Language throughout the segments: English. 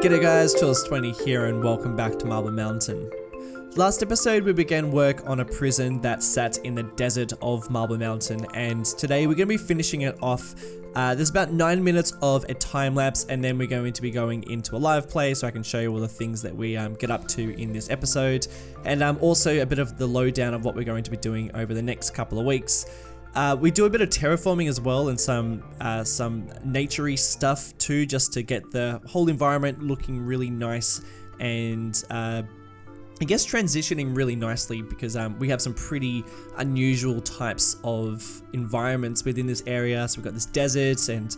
G'day guys, Chills20 here and welcome back to Marble Mountain. Last episode we began work on a prison that sat in the desert of Marble Mountain, and today we're going to be finishing it off. There's about 9 minutes of a time lapse, and then we're going to be going into a live play so I can show you all the things that we get up to in this episode, and also a bit of the lowdown of what we're going to be doing over the next couple of weeks. We do a bit of terraforming as well and some naturey stuff too, just to get the whole environment looking really nice and I guess transitioning really nicely, because we have some pretty unusual types of environments within this area. So we've got this desert and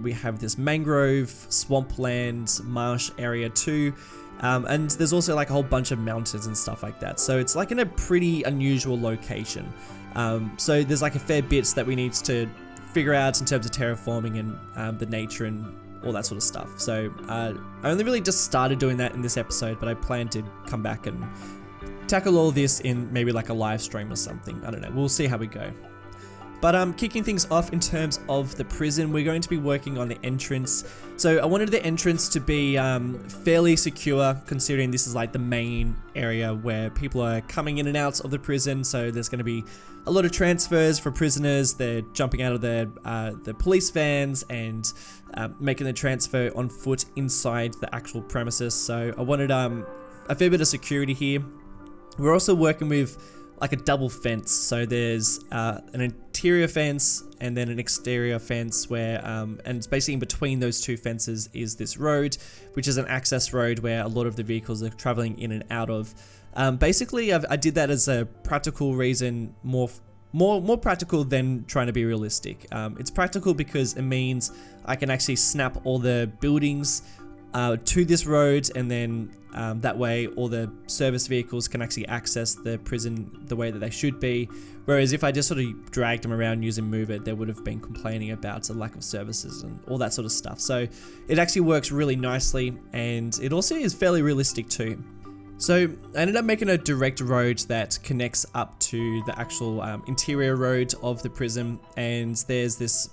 we have this mangrove, swampland, marsh area too. And there's also like a whole bunch of mountains and stuff like that. So it's like in a pretty unusual location. So there's like a fair bits that we need to figure out in terms of terraforming and the nature and all that sort of stuff. So I only really just started doing that in this episode, but I plan to come back and tackle all this in maybe like a live stream or something. I don't know, we'll see how we go. But kicking things off in terms of the prison, we're going to be working on the entrance. So I wanted the entrance to be fairly secure, considering this is like the main area where people are coming in and out of the prison. So there's going to be a lot of transfers for prisoners. They're jumping out of the police vans and making the transfer on foot inside the actual premises. So I wanted a fair bit of security here. We're also working with like a double fence, so there's an interior fence and then an exterior fence where and basically in between those two fences is this road, which is an access road where a lot of the vehicles are traveling in and out of. Basically I did that as a practical reason, more practical than trying to be realistic. It's practical because it means I can actually snap all the buildings to this road, and then that way all the service vehicles can actually access the prison the way that they should be. Whereas if I just sort of dragged them around using Move It, they would have been complaining about a lack of services and all that sort of stuff. So it actually works really nicely, and it also is fairly realistic too. So I ended up making a direct road that connects up to the actual interior road of the prison, and there's this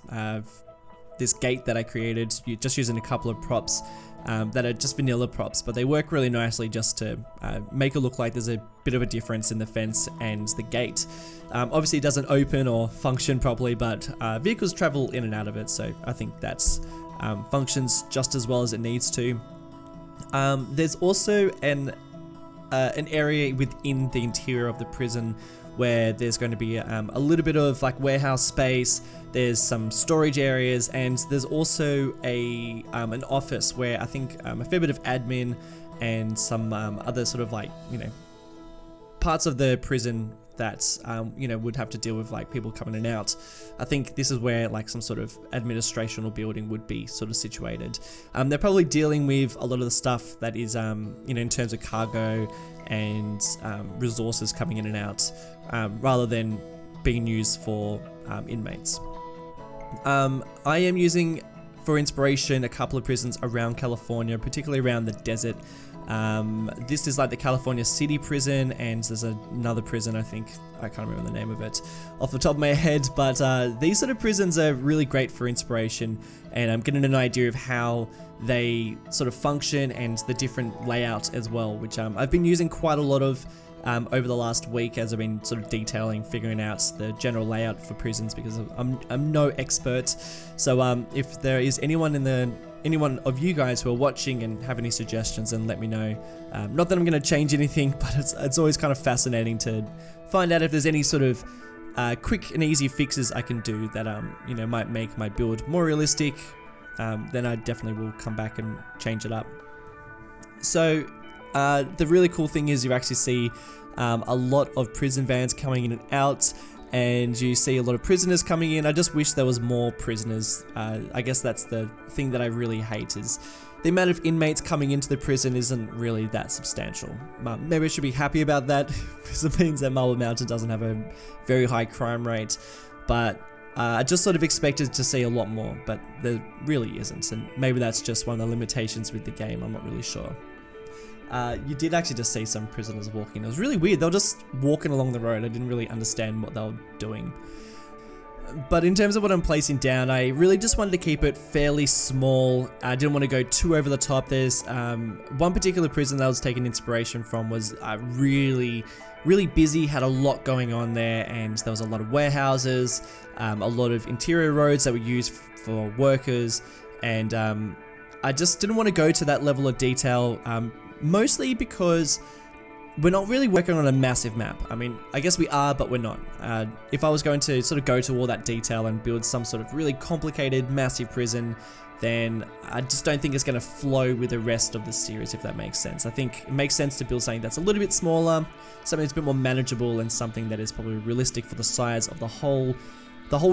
gate that I created just using a couple of props that are just vanilla props, but they work really nicely just to make it look like there's a bit of a difference in the fence and the gate. Obviously it doesn't open or function properly, but vehicles travel in and out of it, so I think that's functions just as well as it needs to. There's also an area within the interior of the prison where there's going to be a little bit of like warehouse space. There's some storage areas, and there's also an office where I think a fair bit of admin and some other sort of like, you know, parts of the prison that you know, would have to deal with like people coming in and out. I think this is where like some sort of administrational building would be sort of situated. They're probably dealing with a lot of the stuff that is you know, in terms of cargo and resources coming in and out, rather than being used for inmates. I am using for inspiration a couple of prisons around California, particularly around the desert. This is like the California City prison, and there's another prison, I think, I can't remember the name of it off the top of my head, but these sort of prisons are really great for inspiration, and I'm getting an idea of how they sort of function and the different layout as well, which I've been using quite a lot of over the last week as I've been sort of detailing, figuring out the general layout for prisons, because I'm no expert. So if there is anyone of you guys who are watching and have any suggestions, then let me know. Not that I'm going to change anything, but it's always kind of fascinating to find out if there's any sort of quick and easy fixes I can do that you know, might make my build more realistic. Then I definitely will come back and change it up. So the really cool thing is you actually see a lot of prison vans coming in and out, and you see a lot of prisoners coming in. I just wish there was more prisoners. I guess that's the thing that I really hate, is the amount of inmates coming into the prison isn't really that substantial. Maybe I should be happy about that, because it means that Marble Mountain doesn't have a very high crime rate, but I just sort of expected to see a lot more, but there really isn't, and maybe that's just one of the limitations with the game, I'm not really sure. You did actually just see some prisoners walking. It was really weird. They were just walking along the road. I didn't really understand what they were doing. But in terms of what I'm placing down, I really just wanted to keep it fairly small. I didn't want to go too over the top. There's one particular prison that I was taking inspiration from was really busy, had a lot going on there, and there was a lot of warehouses, a lot of interior roads that were used for workers, and I just didn't want to go to that level of detail, mostly because we're not really working on a massive map. I mean, I guess we are, but we're not. If I was going to sort of go to all that detail and build some sort of really complicated, massive prison, then I just don't think it's going to flow with the rest of the series, if that makes sense. I think it makes sense to build something that's a little bit smaller, something that's a bit more manageable, and something that is probably realistic for the size of the whole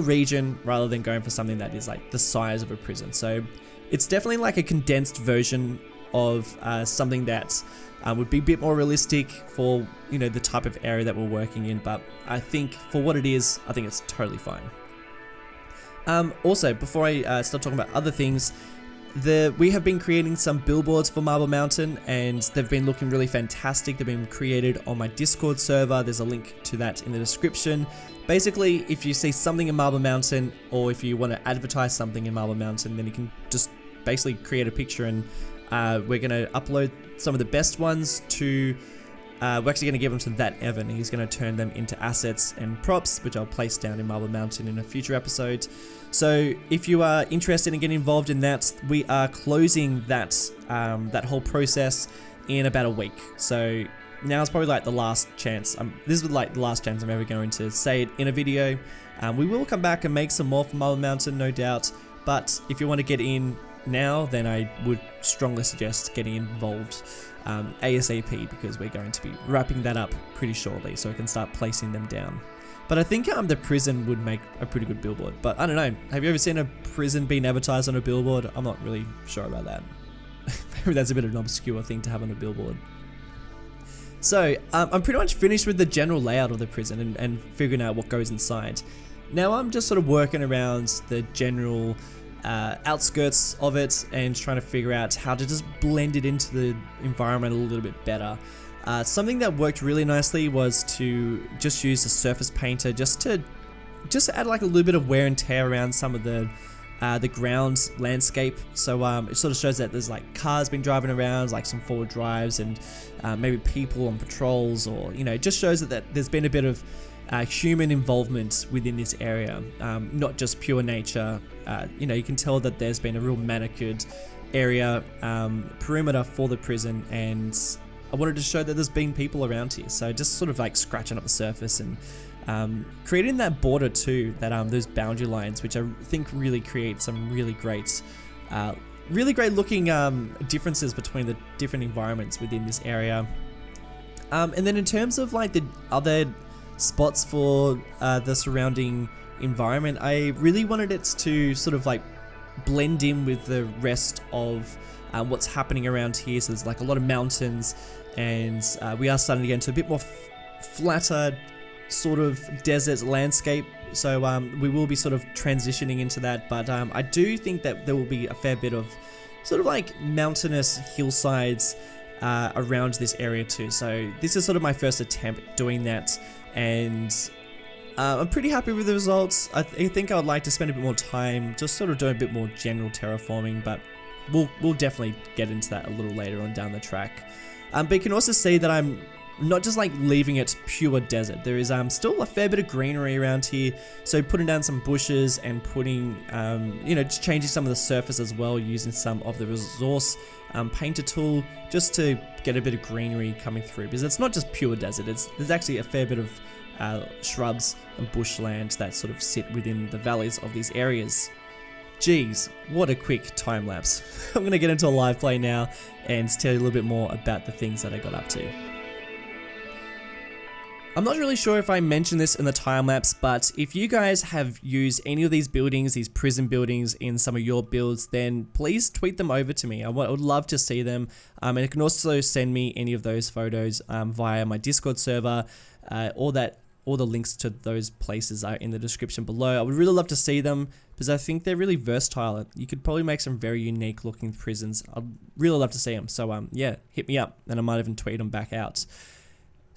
region, rather than going for something that is like the size of a prison. So it's definitely like a condensed version of something that would be a bit more realistic for, you know, the type of area that we're working in, but I think for what it is, I think it's totally fine. Also, before I start talking about other things, we have been creating some billboards for Marble Mountain, and they've been looking really fantastic. They've been created on my Discord server. There's a link to that in the description. Basically, if you see something in Marble Mountain, or if you want to advertise something in Marble Mountain, then you can just basically create a picture, and we're going to upload some of the best ones to, we're actually going to give them to that Evan. He's going to turn them into assets and props, which I'll place down in Marble Mountain in a future episode. So if you are interested in getting involved in that, we are closing that whole process in about a week. So now it's probably like the last chance. This is like the last chance I'm ever going to say it in a video. We will come back and make some more for Marble Mountain, no doubt. But if you want to get in now, then I would strongly suggest getting involved ASAP, because we're going to be wrapping that up pretty shortly, so I can start placing them down. But I think the prison would make a pretty good billboard. But I don't know, have you ever seen a prison being advertised on a billboard? I'm not really sure about that. Maybe that's a bit of an obscure thing to have on a billboard. So I'm pretty much finished with the general layout of the prison and figuring out what goes inside. Now I'm just sort of working around the general outskirts of it and trying to figure out how to just blend it into the environment a little bit better. Something that worked really nicely was to just use the surface painter just to add like a little bit of wear and tear around some of the ground landscape. So it sort of shows that there's like cars been driving around, like some forward drives, and maybe people on patrols, or, you know, it just shows that there's been a bit of human involvement within this area, not just pure nature. You know, you can tell that there's been a real manicured area perimeter for the prison, and I wanted to show that there's been people around here. So just sort of like scratching up the surface and creating that border too, that those boundary lines, which I think really create some really great looking differences between the different environments within this area. And then in terms of like the other spots for the surrounding environment, I really wanted it to sort of like blend in with the rest of what's happening around here. So there's like a lot of mountains, and we are starting to get into a bit more flatter sort of desert landscape. So we will be sort of transitioning into that, but I do think that there will be a fair bit of sort of like mountainous hillsides around this area too. So this is sort of my first attempt at doing that, and I'm pretty happy with the results. I think I would like to spend a bit more time just sort of doing a bit more general terraforming, but we'll definitely get into that a little later on down the track. But you can also see that I'm not just like leaving it pure desert. There is still a fair bit of greenery around here, so putting down some bushes and putting you know, just changing some of the surface as well, using some of the resource painter tool just to get a bit of greenery coming through, because it's not just pure desert. There's actually a fair bit of shrubs and bushland that sort of sit within the valleys of these areas. Geez, what a quick time lapse. I'm going to get into a live play now and tell you a little bit more about the things that I got up to. I'm not really sure if I mentioned this in the time lapse, but if you guys have used any of these buildings, these prison buildings in some of your builds, then please tweet them over to me. I would love to see them. And you can also send me any of those photos via my Discord server. All the links to those places are in the description below. I would really love to see them because I think they're really versatile. You could probably make some very unique looking prisons. I'd really love to see them. So yeah, hit me up and I might even tweet them back out.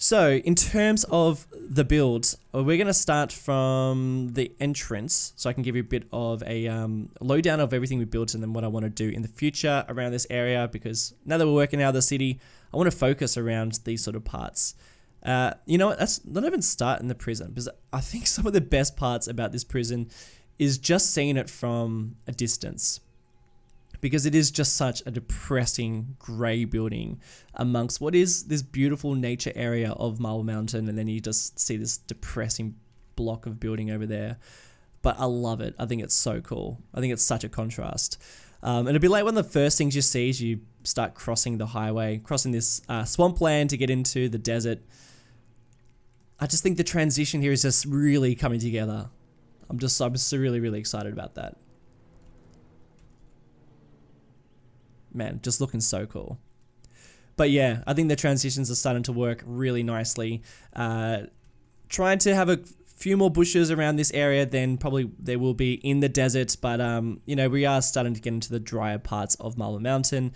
So in terms of the build, we're going to start from the entrance, so I can give you a bit of a lowdown of everything we built and then what I want to do in the future around this area, because now that we're working out of the city, I want to focus around these sort of parts. You know what, let's not even start in the prison, because I think some of the best parts about this prison is just seeing it from a distance, because it is just such a depressing grey building amongst what is this beautiful nature area of Marble Mountain, and then you just see this depressing block of building over there. But I love it. I think it's so cool. I think it's such a contrast. And it'll be like one of the first things you see as you start crossing the highway, crossing this swampland to get into the desert. I just think the transition here is just really coming together. I'm so really, really excited about that. Man, just looking so cool. But yeah, I think the transitions are starting to work really nicely. Trying to have a few more bushes around this area than probably there will be in the desert, but you know, we are starting to get into the drier parts of Marble Mountain.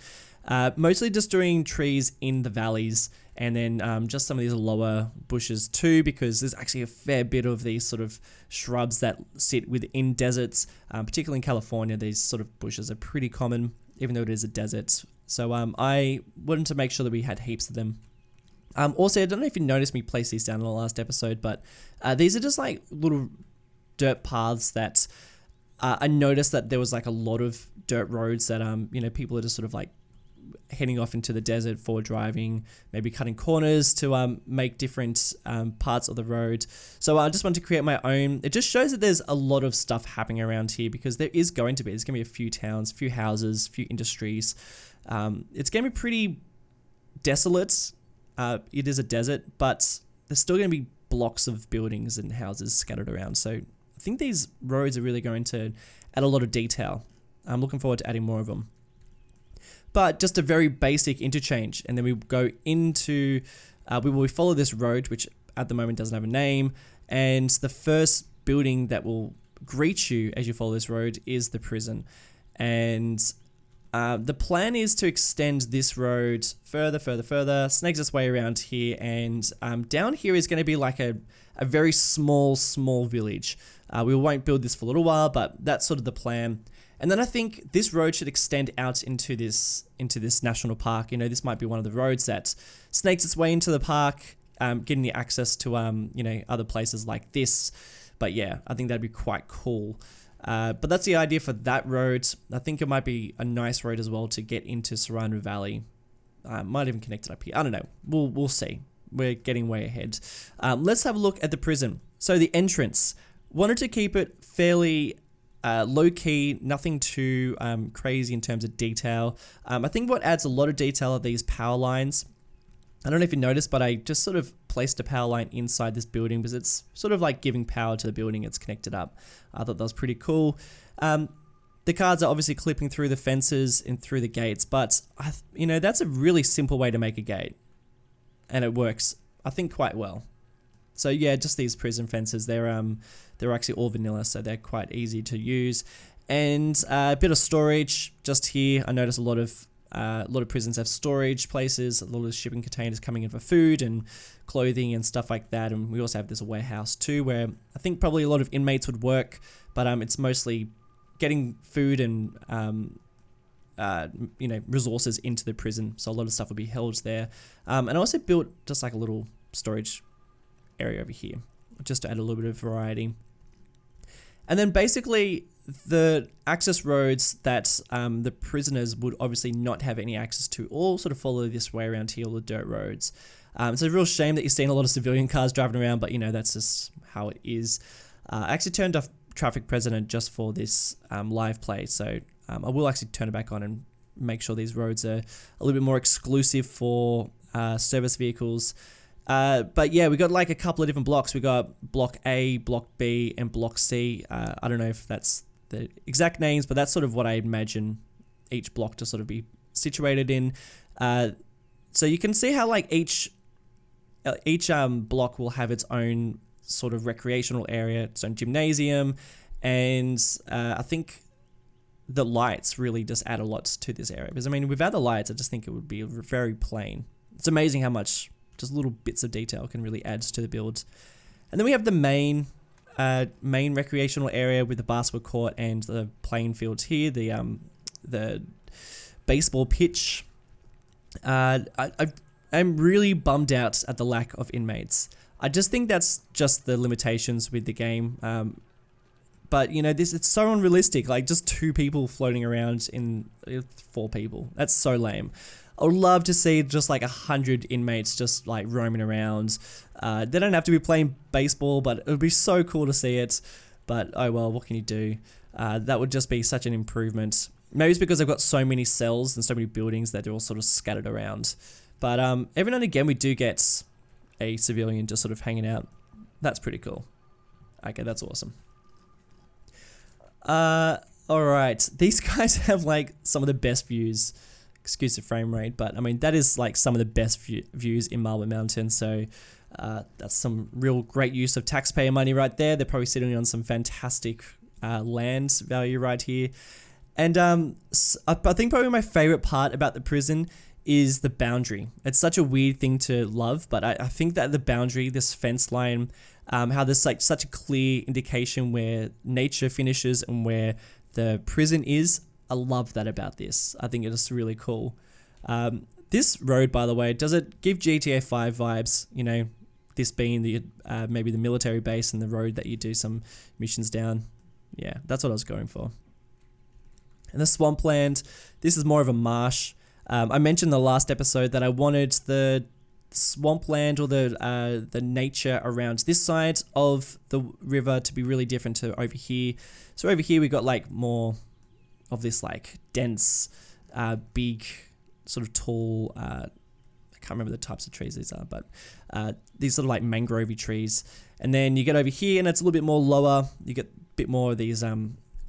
Mostly just doing trees in the valleys, and then just some of these lower bushes too, because there's actually a fair bit of these sort of shrubs that sit within deserts, particularly in California. These sort of bushes are pretty common, even though it is a desert. So I wanted to make sure that we had heaps of them. Also, I don't know if you noticed me place these down in the last episode, but these are just like little dirt paths that I noticed that there was like a lot of dirt roads that you know, people are just sort of like heading off into the desert for driving, maybe cutting corners to make different parts of the road. So I just wanted to create my own. It just shows that there's a lot of stuff happening around here, because there's going to be a few towns, few houses, few industries. It's going to be pretty desolate. It is a desert, but there's still going to be blocks of buildings and houses scattered around. So I think these roads are really going to add a lot of detail. I'm looking forward to adding more of them. But just a very basic interchange, and then we go into, we follow this road, which at the moment doesn't have a name, and the first building that will greet you as you follow this road is the prison. And the plan is to extend this road further, snakes its way around here, and down here is going to be like a very small village. We won't build this for a little while, but that's sort of the plan. And then I think this road should extend out into this national park. You know, this might be one of the roads that snakes its way into the park, getting the access to you know, other places like this. But yeah, I think that'd be quite cool. But that's the idea for that road. I think it might be a nice road as well to get into Serrano Valley. Might even connect it up here. I don't know. We'll see. We're getting way ahead. Let's have a look at the prison. So the entrance. Wanted to keep it fairly low-key, nothing too crazy in terms of detail. I think what adds a lot of detail are these power lines. I don't know if you noticed, but I just sort of placed a power line inside this building because it's sort of like giving power to the building it's connected up. I thought that was pretty cool. The cards are obviously clipping through the fences and through the gates, but you know, that's a really simple way to make a gate, and it works, I think, quite well. So yeah, just these prison fences, they're actually all vanilla, so they're quite easy to use. And a bit of storage just here. I noticed a lot of prisons have storage places, a lot of shipping containers coming in for food and clothing and stuff like that. And we also have this warehouse too, where I think probably a lot of inmates would work, but it's mostly getting food and you know, resources into the prison. So a lot of stuff will be held there. And I also built just like a little storage area over here, just to add a little bit of variety. And then basically the access roads that the prisoners would obviously not have any access to all sort of follow this way around here, all the dirt roads. It's a real shame that you're seeing a lot of civilian cars driving around, but you know, that's just how it is. I actually turned off traffic president just for this live play, so I will actually turn it back on and make sure these roads are a little bit more exclusive for service vehicles. But yeah, we got like a couple of different blocks. We got block A, block B, and block C. I don't know if that's the exact names, but that's sort of what I imagine each block to sort of be situated in. So you can see how like each block will have its own sort of recreational area, its own gymnasium, and I think the lights really just add a lot to this area. Because I mean, without the lights, I just think it would be very plain. It's amazing how much just little bits of detail can really add to the build. And then we have the main recreational area with the basketball court and the playing fields here, the baseball pitch. I'm really bummed out at the lack of inmates. I just think that's just the limitations with the game. But you know, it's so unrealistic. Like just 2 people floating around in 4 people. That's so lame. I would love to see just like 100 inmates just like roaming around. They don't have to be playing baseball, but it would be so cool to see it. But oh well, what can you do? That would just be such an improvement. Maybe it's because I've got so many cells and so many buildings that they're all sort of scattered around. But every now and again we do get a civilian just sort of hanging out. That's pretty cool. Okay, that's awesome. Alright, these guys have like some of the best views. Excuse the frame rate, but I mean that is like some of the best views in Marble Mountain, so that's some real great use of taxpayer money right there. They're probably sitting on some fantastic land value right here. And I think probably my favorite part about the prison is the boundary. It's such a weird thing to love, but I think that the boundary, this fence line, how there's like such a clear indication where nature finishes and where the prison is. I love that about this. I think it is really cool. This road, by the way, does it give GTA 5 vibes? You know, this being the maybe the military base and the road that you do some missions down. Yeah, that's what I was going for. And the swampland, this is more of a marsh. I mentioned in the last episode that I wanted the swampland or the nature around this side of the river to be really different to over here. So over here we got like more of this like dense, big, sort of tall, I can't remember the types of trees these are, but these sort of like mangrovey trees. And then you get over here and it's a little bit more lower. You get a bit more of these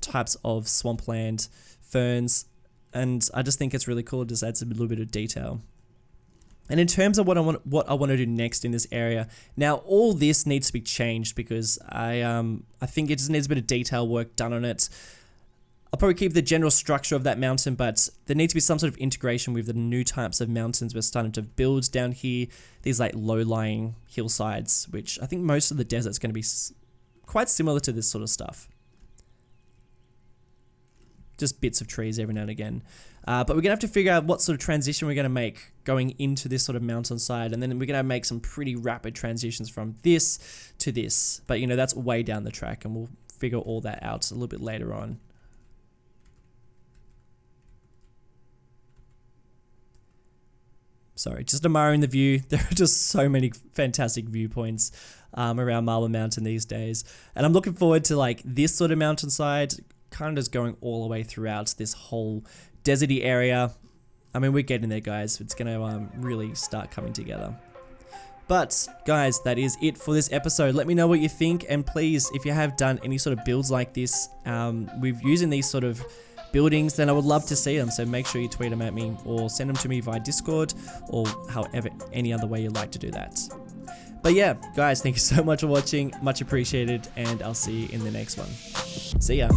types of swampland ferns. And I just think it's really cool. It just adds a little bit of detail. And in terms of what I want to do next in this area, now all this needs to be changed because I think it just needs a bit of detail work done on it. I'll probably keep the general structure of that mountain, but there needs to be some sort of integration with the new types of mountains we're starting to build down here. These like low-lying hillsides, which I think most of the desert's going to be quite similar to this sort of stuff. Just bits of trees every now and again. But we're going to have to figure out what sort of transition we're going to make going into this sort of mountainside. And then we're going to make some pretty rapid transitions from this to this. But, you know, that's way down the track and we'll figure all that out a little bit later on. Sorry, just admiring the view. There are just so many fantastic viewpoints around Marble Mountain these days. And I'm looking forward to like this sort of mountainside kind of just going all the way throughout this whole deserty area. I mean, we're getting there, guys. It's going to really start coming together. But guys, that is it for this episode. Let me know what you think, and please, if you have done any sort of builds like this with using these sort of buildings, then I would love to see them. So make sure you tweet them at me or send them to me via Discord or however any other way you'd like to do that. But yeah, guys, thank you so much for watching. Much appreciated, and I'll see you in the next one. See ya.